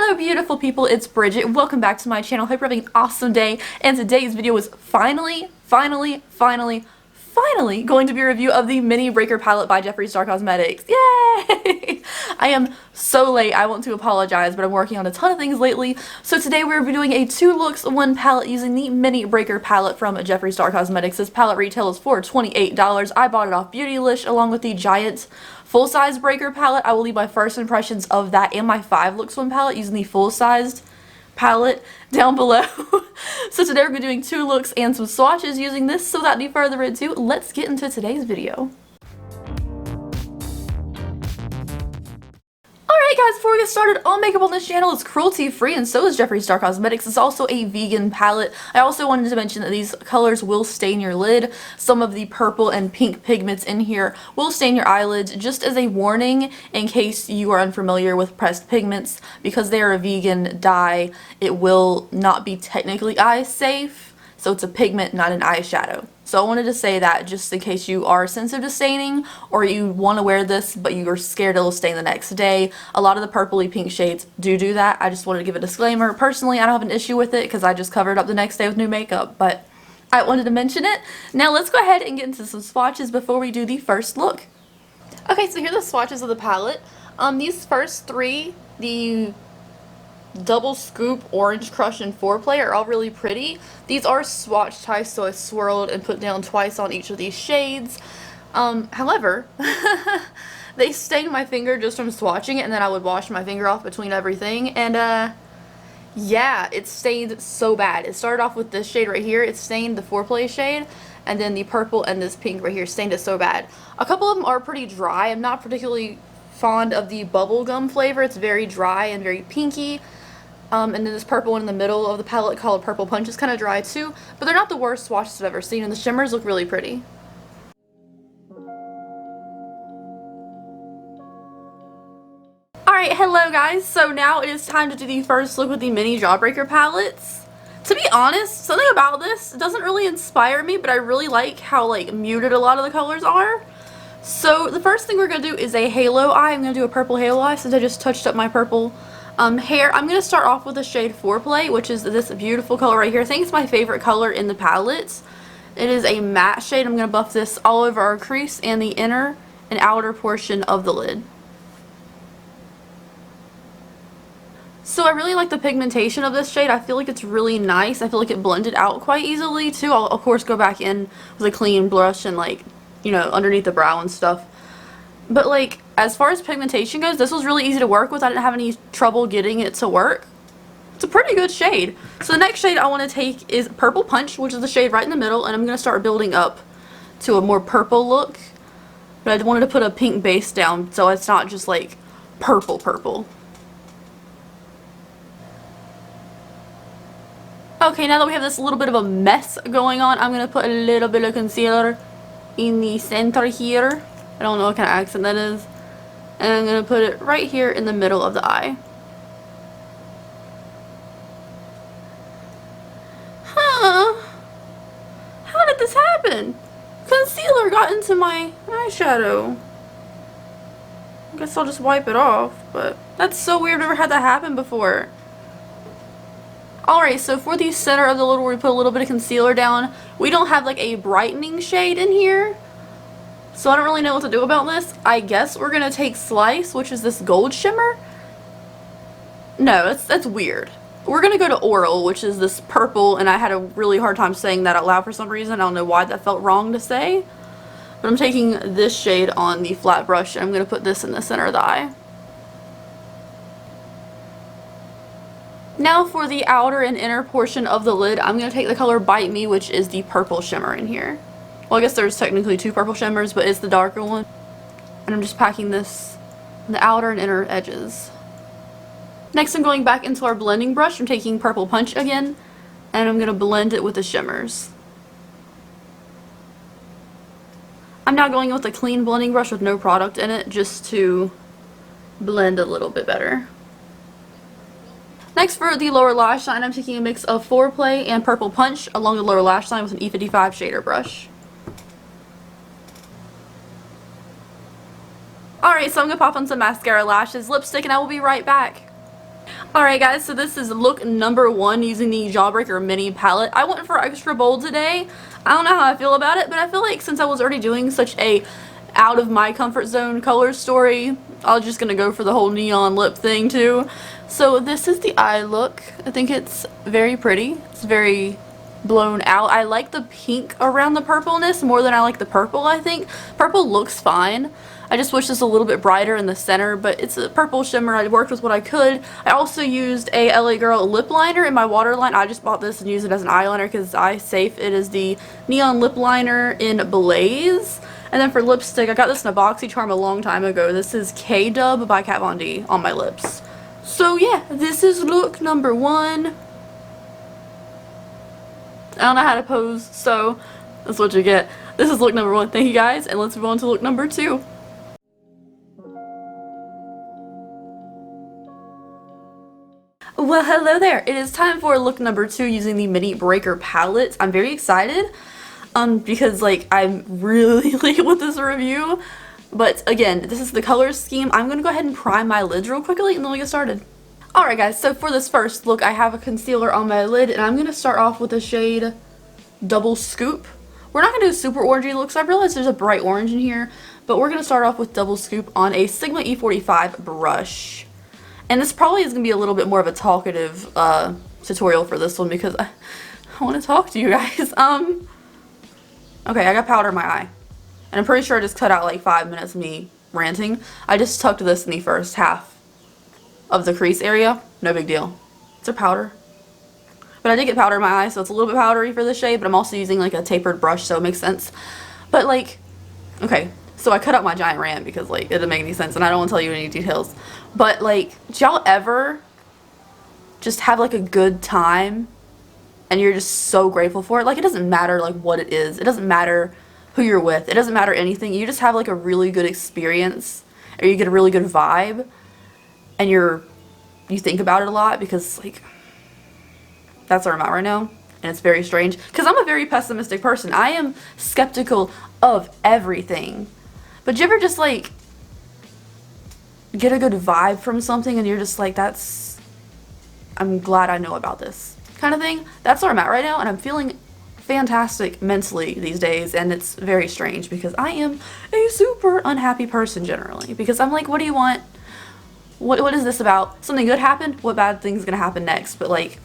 Hello beautiful people, it's Bridget. Welcome back to my channel. Hope you're having an awesome day. And today's video is finally going to be a review of the Mini Breaker palette by Jeffree Star Cosmetics. Yay! I am so late. I want to apologize, but I'm working on a ton of things lately. So today we're doing a 2 looks 1 palette using the Mini Breaker palette from Jeffree Star Cosmetics. This palette retails for $28. I bought it off Beautylish along with the giant full-size breaker palette. I will leave my first impressions of that and my 5 looks 1 palette using the full-sized palette down below. So today we're doing 2 looks and some swatches using this. So without any further ado, let's get into today's video. Alright guys, before we get started, all makeup on this channel is cruelty-free and so is Jeffree Star Cosmetics. It's also a vegan palette. I also wanted to mention that these colors will stain your lid. Some of the purple and pink pigments in here will stain your eyelids, just as a warning in case you are unfamiliar with pressed pigments. Because they are a vegan dye, it will not be technically eye safe. So it's a pigment, not an eyeshadow. So I wanted to say that just in case you are sensitive to staining or you want to wear this but you are scared it'll stain the next day. A lot of the purpley pink shades do that. I just wanted to give a disclaimer. Personally, I don't have an issue with it because I just covered up the next day with new makeup, but I wanted to mention it. Now let's go ahead and get into some swatches before we do the first look. Okay, so here are the swatches of the palette. These first 3, the double scoop, orange crush, and foreplay are all really pretty. These are swatch types, so I swirled and put down twice on each of these shades. However, they stained my finger just from swatching it, and then I would wash my finger off between everything, and yeah, it stained so bad. It started off with this shade right here. It stained the foreplay shade, and then the purple and this pink right here stained it so bad. A couple of them are pretty dry. I'm not particularly fond of the bubblegum flavor. It's very dry and very pinky. And then this purple one in the middle of the palette called Purple Punch is kind of dry too, but they're not the worst swatches I've ever seen, and the shimmers look really pretty. Alright, hello guys, so now it is time to do the first look with the Mini Jawbreaker palettes. To be honest, something about this doesn't really inspire me, but I really like how muted a lot of the colors are. So the first thing we're going to do is a halo eye. I'm going to do a purple halo eye since I just touched up my purple hair. I'm going to start off with the shade Foreplay, which is this beautiful color right here. I think it's my favorite color in the palette. It is a matte shade. I'm going to buff this all over our crease and the inner and outer portion of the lid. So I really like the pigmentation of this shade. I feel like it's really nice. I feel like it blended out quite easily too. I'll of course go back in with a clean brush and you know, underneath the brow and stuff. But as far as pigmentation goes, this was really easy to work with. I didn't have any trouble getting it to work. It's a pretty good shade. So the next shade I want to take is Purple Punch, which is the shade right in the middle, and I'm going to start building up to a more purple look. But I wanted to put a pink base down so it's not just purple. Okay, now that we have this little bit of a mess going on, I'm going to put a little bit of concealer in the center here. I don't know what kind of accent that is. And I'm going to put it right here in the middle of the eye. Huh? How did this happen? Concealer got into my eyeshadow. I guess I'll just wipe it off, but that's so weird. I've never had that happen before. Alright, so for the center of the lid where we put a little bit of concealer down, we don't have a brightening shade in here. So I don't really know what to do about this. I guess we're going to take Slice, which is this gold shimmer. No, that's weird. We're going to go to Oral, which is this purple, and I had a really hard time saying that out loud for some reason. I don't know why that felt wrong to say. But I'm taking this shade on the flat brush, and I'm going to put this in the center of the eye. Now for the outer and inner portion of the lid, I'm going to take the color Bite Me, which is the purple shimmer in here. Well, I guess there's technically 2 purple shimmers, but it's the darker one. And I'm just packing this in the outer and inner edges. Next, I'm going back into our blending brush. I'm taking Purple Punch again, and I'm going to blend it with the shimmers. I'm now going with a clean blending brush with no product in it, just to blend a little bit better. Next, for the lower lash line, I'm taking a mix of Foreplay and Purple Punch along the lower lash line with an E55 shader brush. Alright, so I'm going to pop on some mascara lashes, lipstick, and I will be right back. Alright guys, so this is look number 1 using the Jawbreaker mini palette. I went for extra bold today. I don't know how I feel about it, but I feel like since I was already doing such a out of my comfort zone color story, I was just gonna go for the whole neon lip thing too. So this is the eye look. I think it's very pretty. It's very blown out. I like the pink around the purpleness more than I like the purple, I think. Purple looks fine. I just wish this was a little bit brighter in the center, but it's a purple shimmer. I worked with what I could. I also used a LA Girl lip liner in my waterline. I just bought this and used it as an eyeliner because it's eye safe. It is the neon lip liner in Blaze. And then for lipstick, I got this in a BoxyCharm a long time ago. This is K-Dub by Kat Von D on my lips. So yeah, this is look number 1. I don't know how to pose, so that's what you get. This is look number 1. Thank you guys, and let's move on to look number 2. Well, hello there. It is time for look number 2 using the Mini Breaker palette. I'm very excited because like I'm really late with this review. But again, this is the color scheme. I'm going to go ahead and prime my lids real quickly and then we'll get started. Alright guys, so for this first look, I have a concealer on my lid and I'm going to start off with the shade Double Scoop. We're not going to do super orangey looks. I realize there's a bright orange in here, but we're going to start off with Double Scoop on a Sigma E45 brush. And this probably is going to be a little bit more of a talkative tutorial for this one because I want to talk to you guys. Okay, I got powder in my eye. And I'm pretty sure I just cut out like 5 minutes of me ranting. I just tucked this in the first half of the crease area. No big deal. It's a powder. But I did get powder in my eye, so it's a little bit powdery for this shade, but I'm also using like a tapered brush, so it makes sense. But like, okay, so I cut out my giant rant because like it didn't make any sense and I don't want to tell you any details. But like, do y'all ever just have like a good time and you're just so grateful for it? Like, it doesn't matter like what it is. It doesn't matter who you're with. It doesn't matter anything. You just have like a really good experience or you get a really good vibe and you think about it a lot because like that's where I'm at right now. And it's very strange because I'm a very pessimistic person. I am skeptical of everything. But do you ever just like get a good vibe from something and you're just like, I'm glad I know about this kind of thing? That's where I'm at right now, and I'm feeling fantastic mentally these days, and it's very strange because I am a super unhappy person generally because I'm like, what do you want? What is this about? Something good happened? What bad thing's gonna happen next? But like,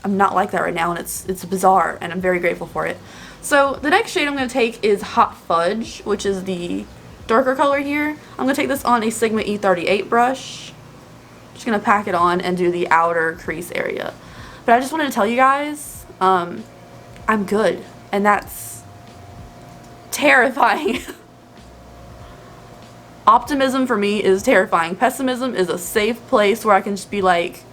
I'm not like that right now, and it's bizarre, and I'm very grateful for it. So the next shade I'm going to take is Hot Fudge, which is the darker color here. I'm going to take this on a Sigma E38 brush. Just going to pack it on and do the outer crease area. But I just wanted to tell you guys, I'm good, and that's terrifying. Optimism for me is terrifying. Pessimism is a safe place where I can just be like,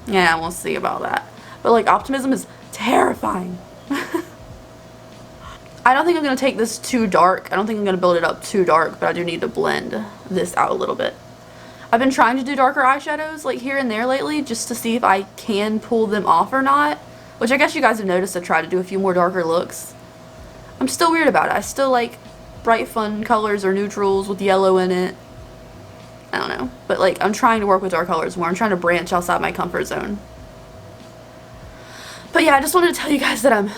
yeah, we'll see about that. But like, optimism is terrifying. I don't think I'm going to take this too dark. I don't think I'm going to build it up too dark, but I do need to blend this out a little bit. I've been trying to do darker eyeshadows like here and there lately just to see if I can pull them off or not, which I guess you guys have noticed I try to do a few more darker looks. I'm still weird about it. I still like bright fun colors or neutrals with yellow in it. I don't know, but like I'm trying to work with dark colors more. I'm trying to branch outside my comfort zone. But yeah, I just wanted to tell you guys that I'm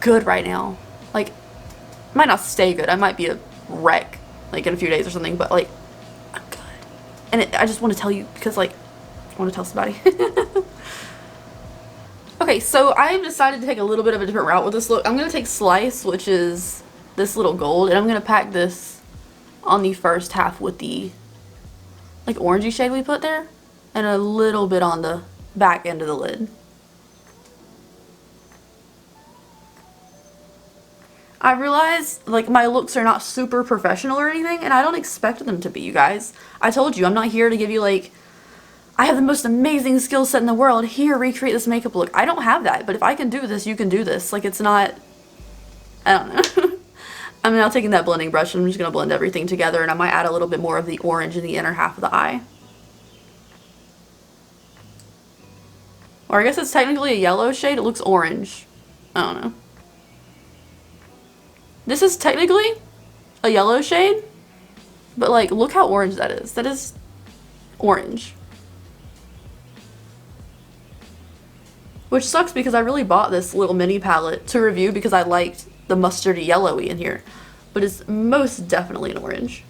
good right now. Like, I might not stay good. I might be a wreck like in a few days or something, but like I'm good. And I just want to tell you because like I want to tell somebody. Okay, so I've decided to take a little bit of a different route with this look. I'm going to take Slice, which is this little gold, and I'm going to pack this on the first half with the like orangey shade we put there and a little bit on the back end of the lid. I realize like my looks are not super professional or anything, and I don't expect them to be, you guys. I told you, I'm not here to give you like, I have the most amazing skill set in the world, here, recreate this makeup look. I don't have that, but if I can do this, you can do this. Like, it's not, I don't know. I'm now taking that blending brush and I'm just going to blend everything together, and I might add a little bit more of the orange in the inner half of the eye. Or I guess it's technically a yellow shade, it looks orange. I don't know. This is technically a yellow shade, But like, look how orange that is. That is orange. Which sucks because I really bought this little mini palette to review because I liked the mustardy yellowy in here. But it's most definitely an orange.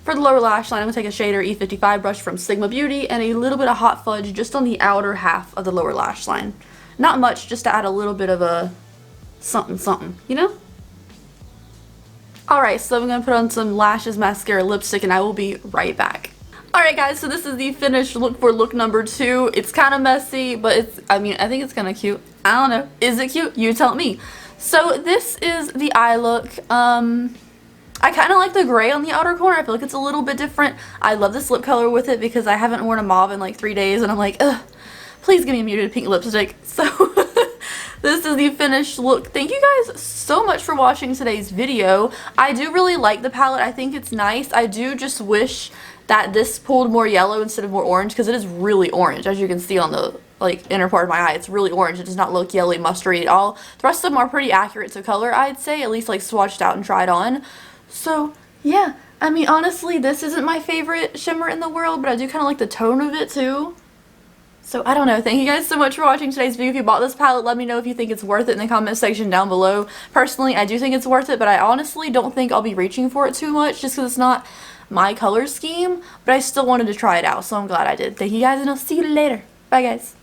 For the lower lash line, I'm going to take a shader E55 brush from Sigma Beauty and a little bit of Hot Fudge just on the outer half of the lower lash line. Not much, just to add a little bit of a something something, you know? Alright, so I'm going to put on some lashes, mascara, lipstick, and I will be right back. Alright guys, so this is the finished look for look number 2. It's kind of messy, but it's, I think it's kind of cute. I don't know. Is it cute? You tell me. So this is the eye look. I kind of like the gray on the outer corner. I feel like it's a little bit different. I love this lip color with it because I haven't worn a mauve in like 3 days and I'm like, ugh, please give me a muted pink lipstick. So this is the finished look. Thank you guys so much for watching today's video. I do really like the palette. I think it's nice. I do just wish that this pulled more yellow instead of more orange because it is really orange, as you can see on the like inner part of my eye. It's really orange. It does not look yellowy mustardy at all. The rest of them are pretty accurate to color, I'd say, at least like swatched out and tried on. So yeah, I mean honestly this isn't my favorite shimmer in the world, but I do kind of like the tone of it too. So I don't know. Thank you guys so much for watching today's video. If you bought this palette, let me know if you think it's worth it in the comment section down below. Personally, I do think it's worth it, but I honestly don't think I'll be reaching for it too much just because it's not my color scheme, but I still wanted to try it out, so I'm glad I did. Thank you guys, and I'll see you later. Bye guys.